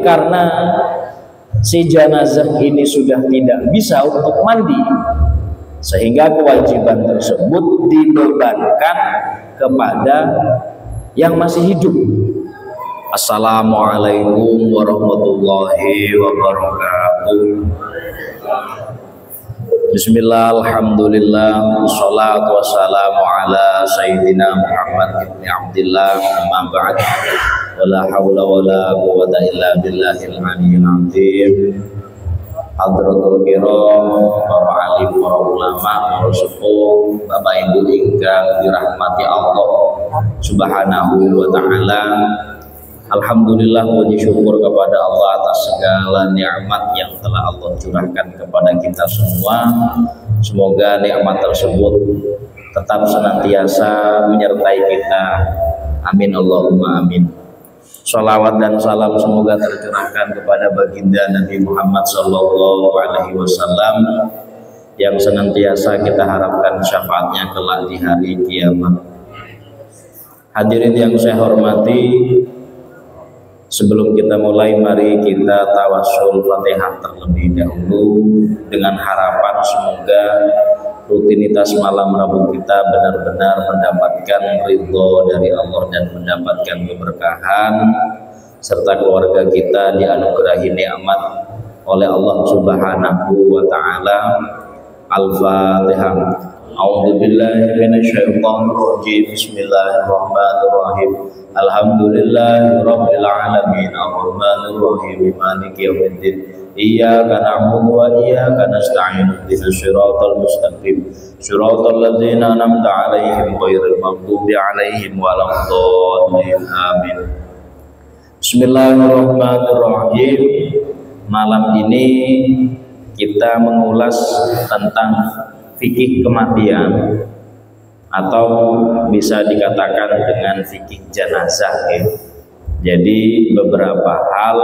Tapi karena si jenazah ini sudah tidak bisa untuk mandi, sehingga kewajiban tersebut dibebankan kepada yang masih hidup. Assalamualaikum warahmatullahi wabarakatuh. Bismillah, alhamdulillah, wassalatu wassalamu ala sayyidina Muhammad ibn Abdillah, amma ba'd. Wala hawla wala quwwata illa billahil aliyyil azim. Hadratul kiram, para alim, para ulama, para sepuh, Bapak Ibu ingkang dirahmati Allah Subhanahu wa taala. Alhamdulillah, puji syukur kepada Allah atas segala nikmat yang telah Allah curahkan kepada kita semua. Semoga nikmat tersebut tetap senantiasa menyertai kita. Amin Allahumma amin. Shalawat dan salam semoga tercurahkan kepada baginda Nabi Muhammad sallallahu alaihi wasallam yang senantiasa kita harapkan syafaatnya kelak di hari kiamat. Hadirin yang saya hormati, sebelum kita mulai, mari kita tawassul Fatihah terlebih dahulu dengan harapan semoga rutinitas malam Rabu kita benar-benar mendapatkan ridho dari Allah dan mendapatkan keberkahan, serta keluarga kita dianugerahi nikmat oleh Allah Subhanahu wa taala. Al-Fatihah. A'udzubillahi minasyaitonir rajim. Bismillahirrahmanirrahim. Alhamdulillahirabbil alamin. Arrahmanir rahim. Maliki yaumiddin. Iyyaka na'budu wa iyyaka nasta'in. Ihdinas siratal mustaqim. Siratal ladzina an'amta 'alaihim ghairil maghdubi 'alaihim waladdallin. Amin. Bismillahirrahmanirrahim. Malam ini kita mengulas tentang fikih kematian, atau bisa dikatakan dengan fikih jenazah ya. Jadi beberapa hal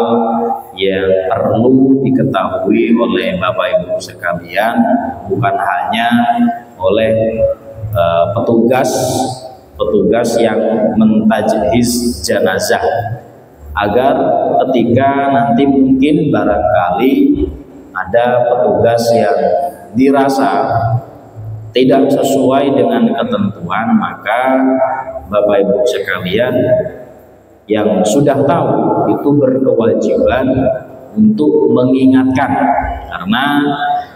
yang perlu diketahui oleh Bapak Ibu sekalian, bukan hanya oleh petugas yang mentajhiz jenazah, agar ketika nanti mungkin barangkali ada petugas yang dirasa tidak sesuai dengan ketentuan, maka Bapak Ibu sekalian yang sudah tahu itu berkewajiban untuk mengingatkan, karena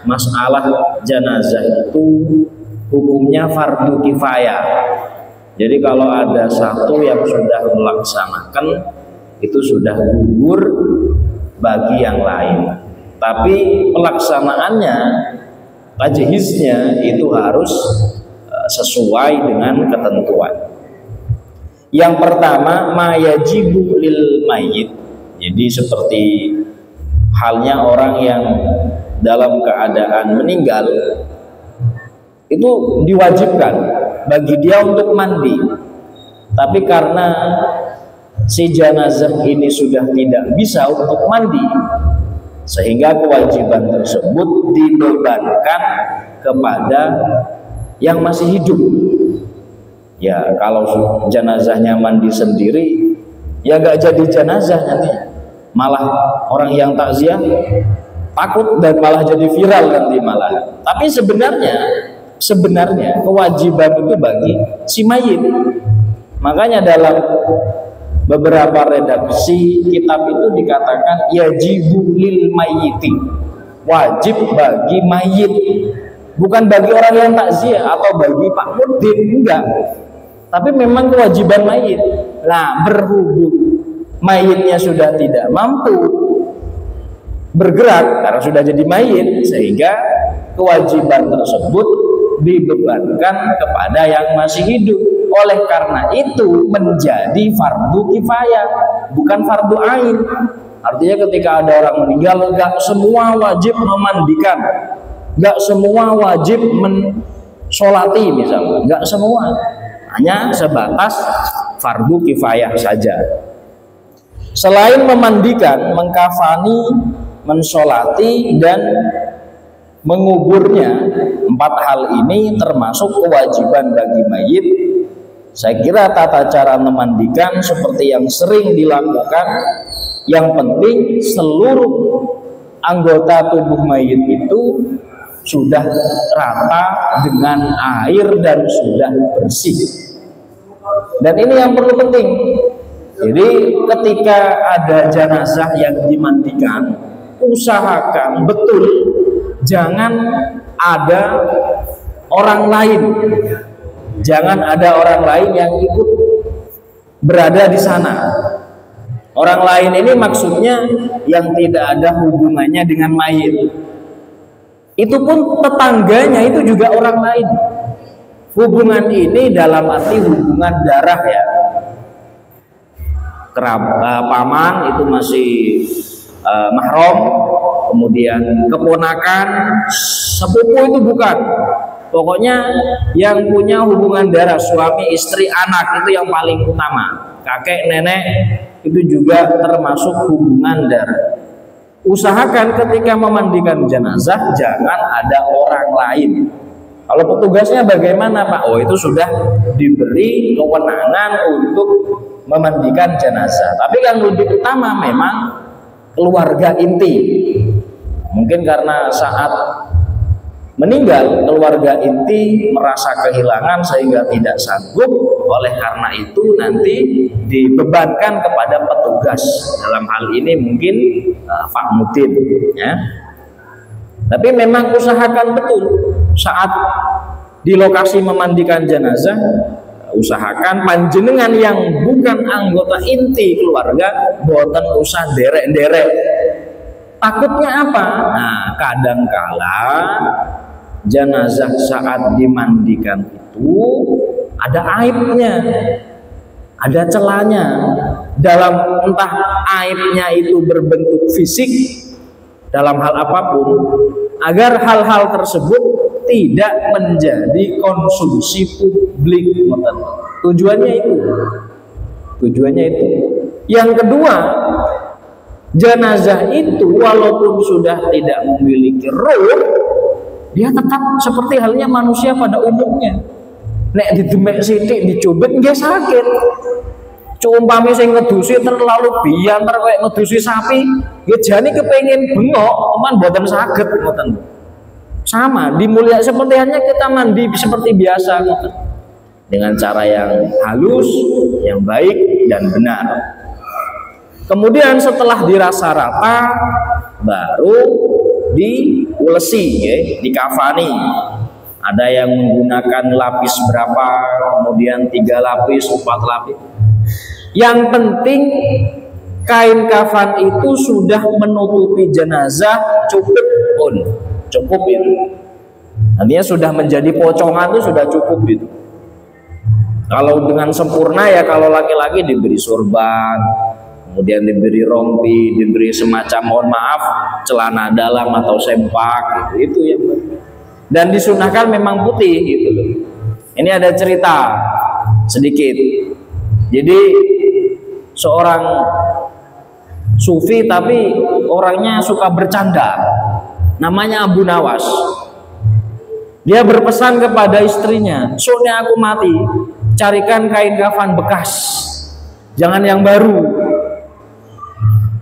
masalah jenazah itu hukumnya fardu kifayah. Jadi kalau ada satu yang sudah melaksanakan, itu sudah gugur bagi yang lain. Tapi pelaksanaannya, tajhiznya itu harus sesuai dengan ketentuan. Yang pertama, ma yajibu lil mayyit. Jadi seperti halnya orang yang dalam keadaan meninggal, itu diwajibkan bagi dia untuk mandi. Tapi karena si jenazah ini sudah tidak bisa untuk mandi, sehingga kewajiban tersebut dibebankan kepada yang masih hidup. Ya, kalau jenazahnya mandi sendiri, ya gak jadi jenazah nanti. Malah orang yang takziah takut dan malah jadi viral nanti malah. Tapi sebenarnya kewajiban itu bagi si mayit. Makanya dalam beberapa redaksi kitab itu dikatakan yajibu lil mayyiti, wajib bagi mayit, bukan bagi orang yang takziah atau bagi Pak Mudin, enggak, tapi memang kewajiban mayit. Nah, berhubung mayitnya sudah tidak mampu bergerak karena sudah jadi mayit, sehingga kewajiban tersebut dibebankan kepada yang masih hidup. Oleh karena itu menjadi fardu kifayah, bukan fardu ain. Artinya ketika ada orang meninggal, gak semua wajib memandikan, gak semua wajib mensolati misalnya, gak semua, hanya sebatas fardu kifayah saja. Selain memandikan, mengkafani, mensolati, dan menguburnya, 4 hal ini termasuk kewajiban bagi mayit. Saya kira tata cara memandikan seperti yang sering dilakukan Yang penting seluruh anggota tubuh mayit itu sudah rata dengan air dan sudah bersih. Dan ini yang perlu penting. Jadi ketika ada jenazah yang dimandikan, usahakan betul jangan ada orang lain. Jangan ada orang lain yang ikut berada di sana. Orang lain ini maksudnya yang tidak ada hubungannya dengan mayit. Itu pun tetangganya itu juga orang lain. Hubungan ini dalam arti hubungan darah ya. Paman itu masih mahram, kemudian keponakan, sepupu itu bukan. Pokoknya yang punya hubungan darah, suami, istri, anak itu yang paling utama. Kakek, nenek itu juga termasuk hubungan darah. Usahakan ketika memandikan jenazah jangan ada orang lain. Kalau petugasnya bagaimana Pak? Oh, itu sudah diberi kewenangan untuk memandikan jenazah. Tapi yang lebih utama memang keluarga inti. Mungkin karena saat meninggal keluarga inti merasa kehilangan sehingga tidak sanggup, oleh karena itu nanti dibebankan kepada petugas. Dalam hal ini mungkin Pak Mutin ya. Tapi memang usahakan betul saat di lokasi memandikan jenazah, usahakan panjenengan yang bukan anggota inti keluarga boten usah derek-derek. Takutnya apa? Nah, kadangkala jenazah saat dimandikan itu ada aibnya, ada celahnya. Dalam entah aibnya itu berbentuk fisik dalam hal apapun, agar hal-hal tersebut tidak menjadi konsumsi publik. Tujuannya itu. Yang kedua, jenazah itu walaupun sudah tidak memiliki ruh, dia tetap seperti halnya manusia pada umumnya. Nek didemek sithik dicubit nggih sakit. Cumpame sing ngedusi terlalu biantar kayak ngedusi sapi, nggih jane kepengin bengok, cuman mboten saged ngoten. Sama, dimulia seperti halnya kita mandi seperti biasa ngoten. Dengan cara yang halus, yang baik dan benar. Kemudian setelah dirasa rata baru diulesi ya, dikafani. Ada yang menggunakan lapis berapa, kemudian 3 lapis, 4 lapis. Yang penting kain kafan itu sudah menutupi jenazah cukup itu. Artinya sudah menjadi pocongan itu sudah cukup itu. Kalau dengan sempurna ya kalau laki-laki diberi sorban, kemudian diberi rompi, diberi semacam mohon maaf celana dalam atau sempak gitu. Itu yang penting. Dan disunahkan memang putih gitu loh. Ini ada cerita sedikit. Jadi seorang sufi tapi orangnya suka bercanda, namanya Abu Nawas. Dia berpesan kepada istrinya, "Soalnya aku mati, carikan kain kafan bekas, jangan yang baru."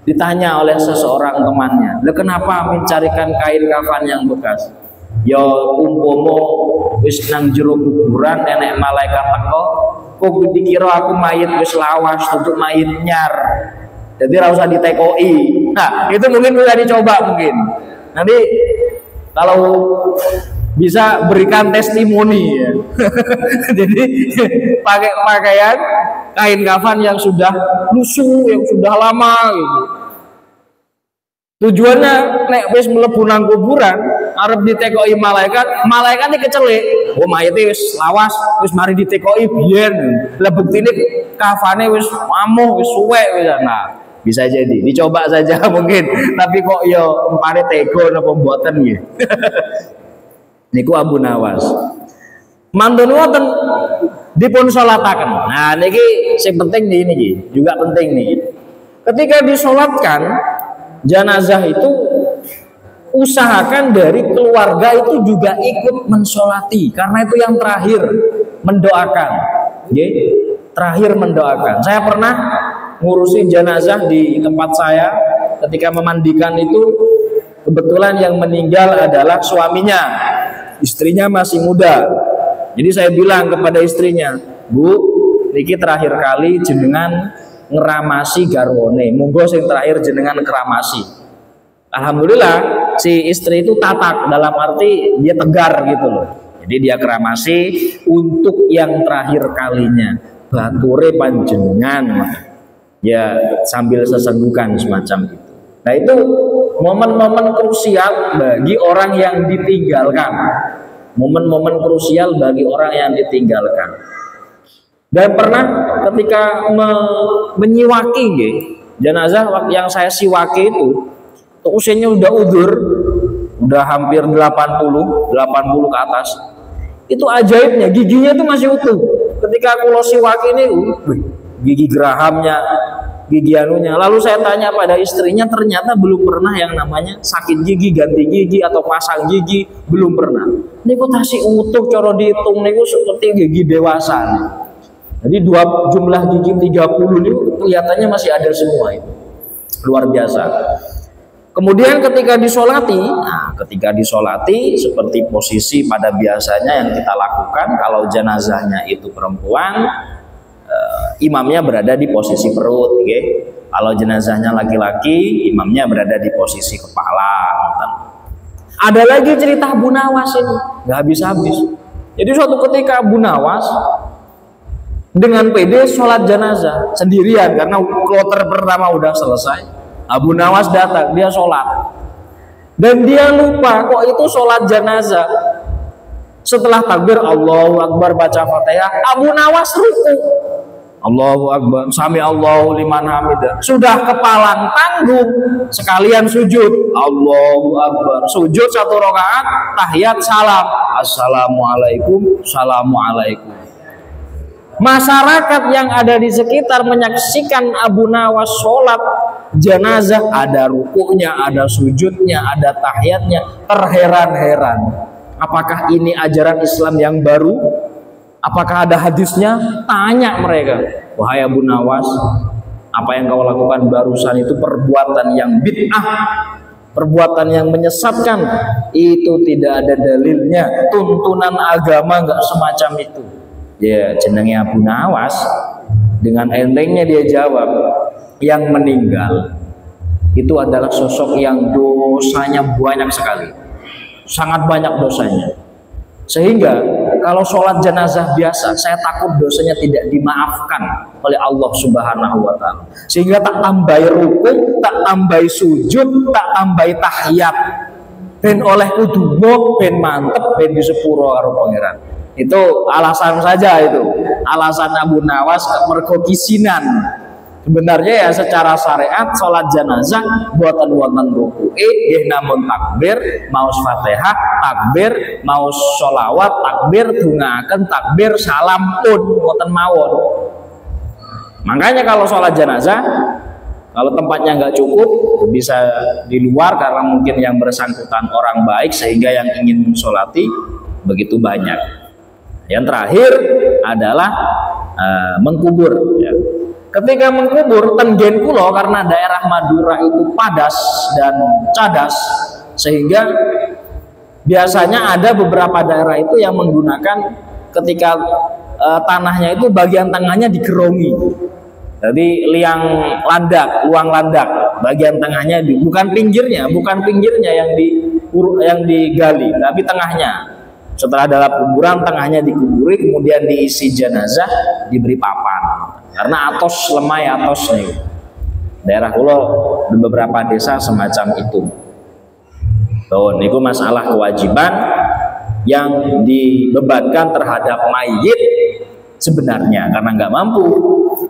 Ditanya oleh seseorang temannya, "Lah kenapa mencarikan kain kafan yang bekas?" "Ya umpomo wis nang jero kuburan nenek malaikat teko, kok dikira aku mayit wis lawas untuk mayit nyar. Jadi ora usah ditekoi." Nah, itu mungkin bisa dicoba mungkin. Nanti kalau bisa berikan testimoni ya. Jadi pakai pakaian kain kafan yang sudah lusuh, yang sudah lama gitu. Tujuannya nek wis mlebu nang kuburan arep ditekoki malaikat, malaikate kecelek. Oh mayite wis lawas, wis mari ditekoki biyen. Lah buktine kafane wis amuh, wis suwek wis. Nah, bisa jadi dicoba saja mungkin. Tapi kok yo empare tego napa mboten nggih. Niku Abu Nawas. Mantun wonten dipun salataken. Nah niki sing penting niki juga penting nih. Ketika disolatkan jenazah itu usahakan dari keluarga itu juga ikut mensolati karena itu yang terakhir mendoakan. Terakhir mendoakan. Saya pernah ngurusin jenazah di tempat saya. Ketika memandikan itu kebetulan yang meninggal adalah suaminya, istrinya masih muda. Jadi saya bilang kepada istrinya, Bu, niki terakhir kali jenengan ngeramasi garwone, monggo sing terakhir jenengan keramasi. Alhamdulillah si istri itu tatak, dalam arti dia tegar gitu loh. Jadi dia keramasi untuk yang terakhir kalinya, bature panjenengan, ya sambil sesenggukan semacam itu. Nah itu momen-momen krusial bagi orang yang ditinggalkan. Momen-momen krusial bagi orang yang ditinggalkan. Dan pernah ketika menyiwaki jenazah yang saya siwaki itu usianya udah udur, udah hampir 80 ke atas. Itu ajaibnya, giginya itu masih utuh. Ketika aku lo siwaki ini, gigi gerahamnya, gigi anunya. Lalu saya tanya pada istrinya, ternyata belum pernah yang namanya sakit gigi, ganti gigi atau pasang gigi, belum pernah. Ini kok tasih utuh, coro dihitung nih seperti gigi dewasa nih. Jadi jumlah gigi 30 ini kelihatannya masih ada semua itu. Luar biasa. Kemudian ketika disolati, seperti posisi pada biasanya yang kita lakukan, kalau jenazahnya itu perempuan, imamnya berada di posisi perut, Kalau jenazahnya laki-laki, imamnya berada di posisi kepala. Ada lagi cerita Abu Nawas ini, nggak habis-habis. Jadi suatu ketika Abu Nawas dengan PD sholat jenazah sendirian karena kloter pertama udah selesai. Abu Nawas datang, dia sholat, dan dia lupa kok itu sholat jenazah. Setelah takbir Allahu Akbar baca Fatihah, Abu Nawas ruku. Allahu Akbar, sami Allahu liman hamidah. Sudah kepalang tanggung, sekalian sujud. Allahu Akbar, sujud 1 rakaat, tahiyat salam. Assalamualaikum, assalamualaikum. Masyarakat yang ada di sekitar menyaksikan Abu Nawas sholat jenazah, ada rukuknya, ada sujudnya, ada tahiyatnya, terheran-heran. Apakah ini ajaran Islam yang baru? Apakah ada hadisnya? Tanya mereka. Wahai Abu Nawas, apa yang kau lakukan barusan itu perbuatan yang bid'ah, perbuatan yang menyesatkan. Itu tidak ada dalilnya, tuntunan agama nggak semacam itu. Ya jenenge Abu Nawas, dengan entengnya dia jawab, yang meninggal itu adalah sosok yang dosanya banyak sekali, sangat banyak dosanya, sehingga kalau sholat jenazah biasa saya takut dosanya tidak dimaafkan oleh Allah Subhanahu wa Ta'ala, sehingga tak tambahi rukuk, tak tambahi sujud, tak tambahi tahiyat, ben oleh kudumo, ben mantep, ben disepuro karo pangeran. Itu alasan saja, itu alasan Abu Nawas mergo kisinan. Sebenarnya ya secara syariat sholat jenazah buatan ruku'i namun takbir, maus Fatihah takbir, maus sholawat takbir, dungaken takbir, salam pun boten mawon. Makanya kalau sholat jenazah, kalau tempatnya nggak cukup, bisa di luar karena mungkin yang bersangkutan orang baik sehingga yang ingin mensolati begitu banyak. Yang terakhir adalah mengkubur. Ya. Ketika mengkubur, tenggen kulo karena daerah Madura itu padas dan cadas, sehingga biasanya ada beberapa daerah itu yang menggunakan ketika tanahnya itu bagian tengahnya digerongi. Jadi luang landak, bagian tengahnya bukan pinggirnya yang digali, tapi tengahnya. Setelah dalam kuburan, tengahnya dikuburi, kemudian diisi jenazah, diberi papan. Karena atos lemai atos nih. Daerah kulo di beberapa desa semacam itu. Tuh, niku masalah kewajiban yang dibebankan terhadap mayit sebenarnya karena nggak mampu,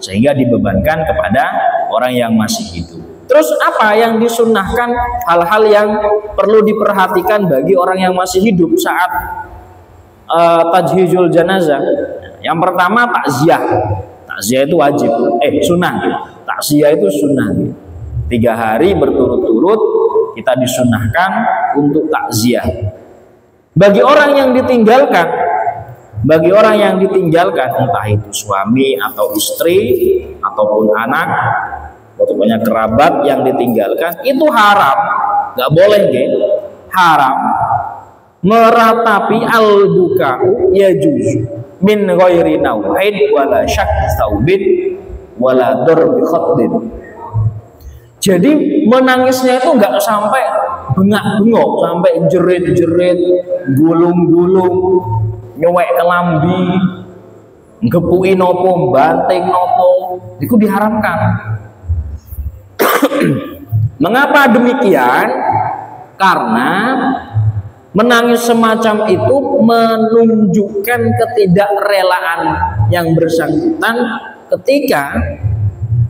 sehingga dibebankan kepada orang yang masih hidup. Terus apa yang disunnahkan, hal-hal yang perlu diperhatikan bagi orang yang masih hidup saat tajhizul jenazah? Yang pertama takziah. Takziah itu wajib, sunnah. Takziah itu sunnah. 3 hari berturut-turut kita disunnahkan untuk takziah. Bagi orang yang ditinggalkan, Bagi orang yang ditinggalkan, entah itu suami atau istri ataupun anak, pokoknya kerabat yang ditinggalkan, itu haram, nggak boleh haram. Meratapi al-buka'u yajuz min ghairi naw'in wala syakki saubin wala darbi khaddin. Jadi menangisnya itu nggak sampai bengak-bengok, sampai jerit-jerit, gulung-gulung, nyewek kelambi, ngepuin nopo, banting nopo, itu diharamkan. Mengapa demikian? Karena menangis semacam itu menunjukkan ketidakrelaan yang bersangkutan ketika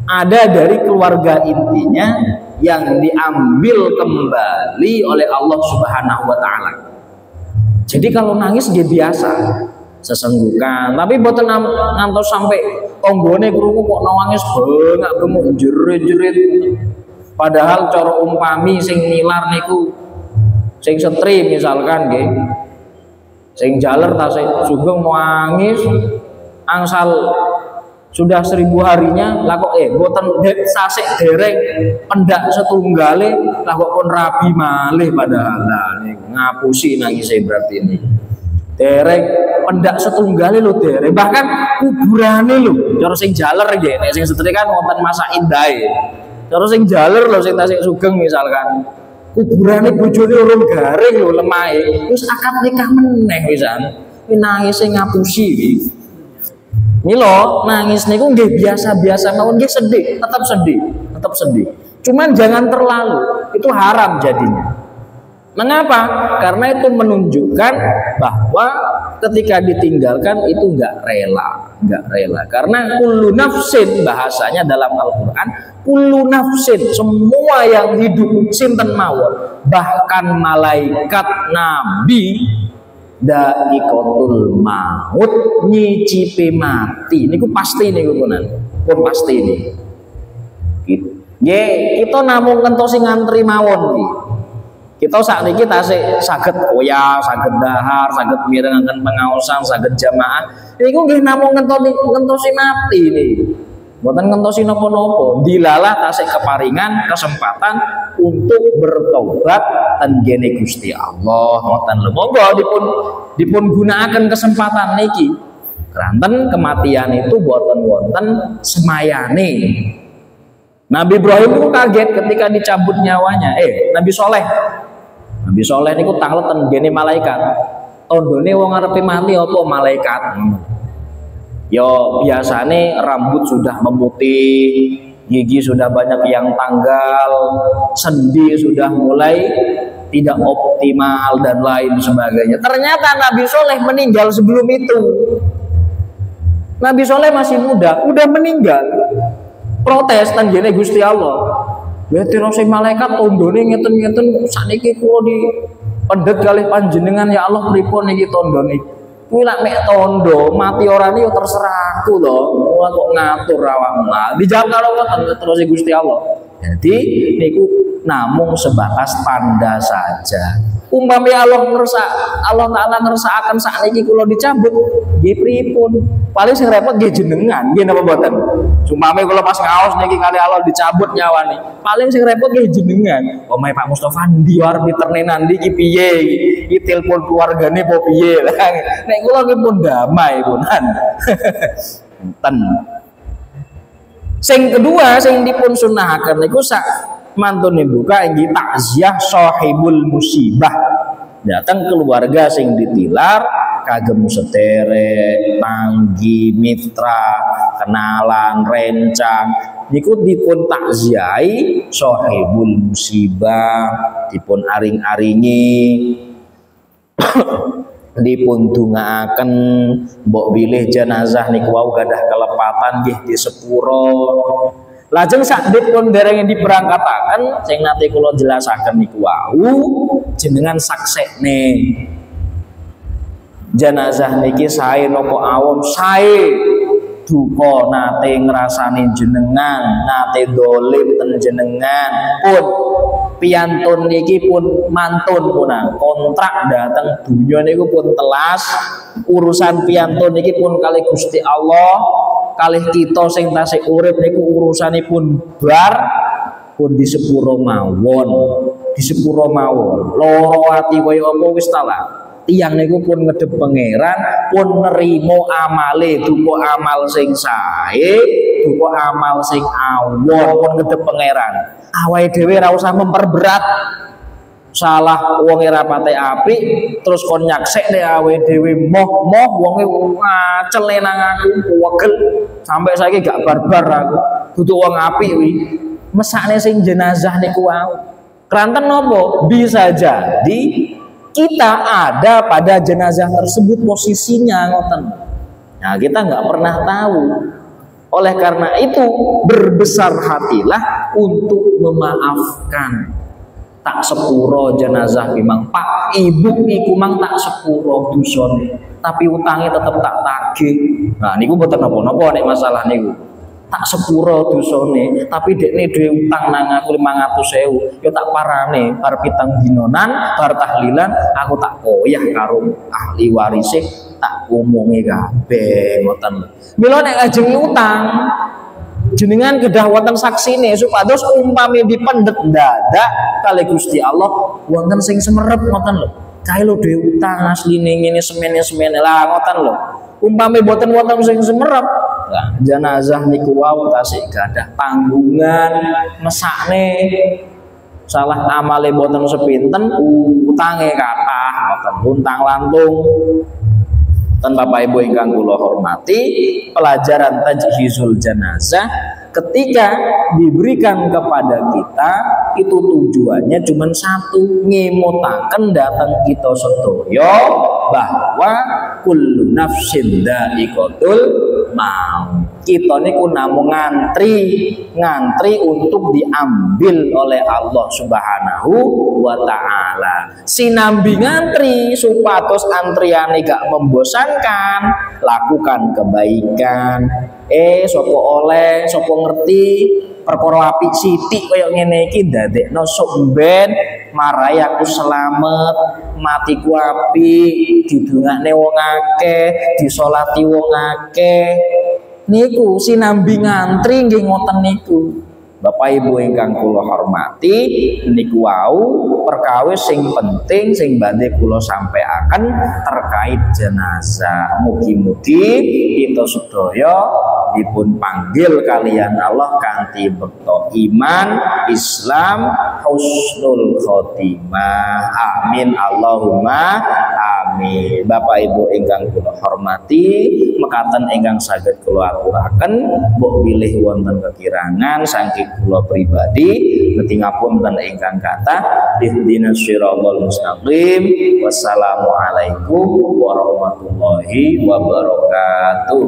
ada dari keluarga intinya yang diambil kembali oleh Allah Subhanahu wa taala. Jadi kalau nangis dia biasa, sesenggukan, tapi boten ngantos sampai tonggone krungu kok nangis bengak-bengok jerit-jerit. Padahal cara umpami sing nilar niku sing setri misalkan nggih, sing jaler tasik sugeng nangis angsal sudah 1000 harinya lah kok boten sasik dereng pendak setunggale lah kok pun rabi malih, padahal nah ngapusi nangis berarti ini dereng pendak setunggale lho, dereng bahkan kuburane lho cara sing jaler nggih. Nek sing setri kan wonten masa indahe, cara sing jaler lho sing tasik sugeng misalkan kuburane bojone urung garing lho lemahe, terus akad nikah meneh pisan. Iki nangis sing ngapusi iki. Milo nangis niku nggih biasa-biasa mawon, nggih sedih, tetap sedih. Cuman jangan terlalu, itu haram jadinya. Mengapa? Karena itu menunjukkan bahwa ketika ditinggalkan itu enggak rela. Karena kullu nafsin, bahasanya dalam Al-Qur'an, kullu nafsin, semua yang hidup sinten mawon, bahkan malaikat, nabi, daikotul maut, nyicipi mati niku pasti niku pun pasti ini. Kita namung ngentosi ngantri mawon iki. Kita sakniki tasih saged oyah, saged dahar, saged mirengaken pengaosan, saged jamaah. Niku nggih namung ngentosi mati niki. Mboten ngentosi napa-napa. Dilalah tasih keparingan kesempatan untuk bertobat ten gene Gusti Allah. Ngoten lho. Monggo dipun gunakaken kesempatan niki. Kranten kematian itu boten wonten semayane. Nabi Ibrahim itu kaget ketika dicabut nyawanya. Nabi Soleh niku tanglet ten gene malaikat. Tondone wong arepe mati apa malaikat? Yo biasane rambut sudah memutih, gigi sudah banyak yang tanggal, sendi sudah mulai tidak optimal dan lain sebagainya. Ternyata Nabi Soleh meninggal sebelum itu. Nabi Soleh masih muda, udah meninggal. Protes tanggene Gusti Allah. Berarti rasa malaikat tondone ngeten-ngeten sakniki kula di pendet kalih panjenengan ya Allah pripun niki tondone. Kuwi lak mek tondo mati orane yo terserah aku to. Ora kok ngatur awakmu. Dijawab karo ngoten terus Gusti Allah. Jadi niku namung sebatas tanda saja. Umpami Allah Taala ngersakaken sakniki kula dicabut, nggih pripun? Paling sing repot nggih jenengan, nggih napa mboten? Umpami kula pas ngaos niki kali Allah dicabut nyawane, paling sing repot nggih jenengan. Omahe Pak Mustofa ndi arep diternenan iki piye? Iki telepon keluargane apa piye? Nek kula nggih pun damai punan. Enten. Sing kedua sing dipun sunahaken niku sak mantune buka inggih takziah sahibul musibah. Datang keluarga sing ditilar kagem sederek, tanggi, mitra, kenalan, rencang niku dipun takziahi sahibul musibah, dipun aring-aringi dipun dongaaken mbok bilih jenazah niku wau gadah kelepatan nggih di sepuro. Lajeng sak dipun dereng diberangkataken sing nate kula jelasaken niku wau jenengan saksekne jenazah niki sae napa awon sae duka nate ngrasani jenengan, nate dolim ten jenengan pun Piantun niki pun mantun punang kontrak datang dunia niku pun telas. Urusan piantun niki pun kalih Gusti Allah, kalih kita sing tasih urip niku urusanipun bar pun di sepuro mawon. Di sepuro mawon. Loro ati kaya apa wis ta lah. Tiyang niku pun ngedep pangeran, pun nerimo amale, duka amal sing sae, duka amal sing awon, pun ngedep pangeran. Awake dhewe ora usah memperberat. Salah wong ora pate apik, terus kon nyaksek nek awake dhewe moh-moh wonge ngacel nang aku wegel. Sampai saiki gak barbar aku. Dudu wong apik kuwi. Mesakne sing jenazah niku wae. Kranten nopo? Bisa jadi kita ada pada jenazah tersebut posisinya ngoten. Nah, kita nggak pernah tahu. Oleh karena itu berbesar hatilah untuk memaafkan. Tak sepuro jenazah memang Pak Ibu niku mang tak sepuro dosane, tapi utangnya tetap tak tagih. Nah niku mboten napa-napa nek masalah niku. Tak sepuro dosane, tapi dekne dhewe utang nang aku 500.000, ya tak parane bar pitang dinonan, bar tahlilan aku tak koyah karo ahli warise, tak omongi kabeh ngoten. Mila nek ngajeng utang jenengan kedah wonten saksine supados umpami dipendet dadak kali Gusti Allah wonten sing semerep ngoten lho. Kae lho dhewe utang asline ngene semene lah ngoten lho. Umpami boten wonten sing semerep, nah, jenazah niku wau tasih gadah tanggungan mesakne salah amale boten sepinten utange kathah ngoten luntang lantung. Dan Bapak Ibu ingkang kula hormati, pelajaran tajhizul jenazah ketika diberikan kepada kita itu tujuannya cuma satu, ngemutaken datang kita sedaya bahwa kullu nafsin dha'iqatul maut. Kita niku namung ngantri untuk diambil oleh Allah Subhanahu wa taala. Sinambi ngantri supados antriane gak membosankan, lakukan kebaikan. Sapa oleh, sapa ngerti perkara apik sithik kaya ngene iki ndadekno sok ben marai aku selamat, matiku apik, didongakne wong akeh, disolati wong akeh. Niku sinambi ngantri nggih ngoten niku. Bapak Ibu ingkang kula hormati, niku wau perkawis sing penting sing badhe kula sampaikan terkait jenazah. Mugi-mugi kita sedaya dipun panggil kalian Allah kanthi bekto iman, Islam, husnul khotimah. Amin Allahumma amin. Bapak Ibu ingkang kula hormati, mekaten ingkang saged kula aturaken, mbok bilih wonten kekirangan saking kula pribadi, ketingapunten ingkang kathah. Ihdinas siratal mustaqim. Wassalamualaikum warahmatullahi wabarakatuh.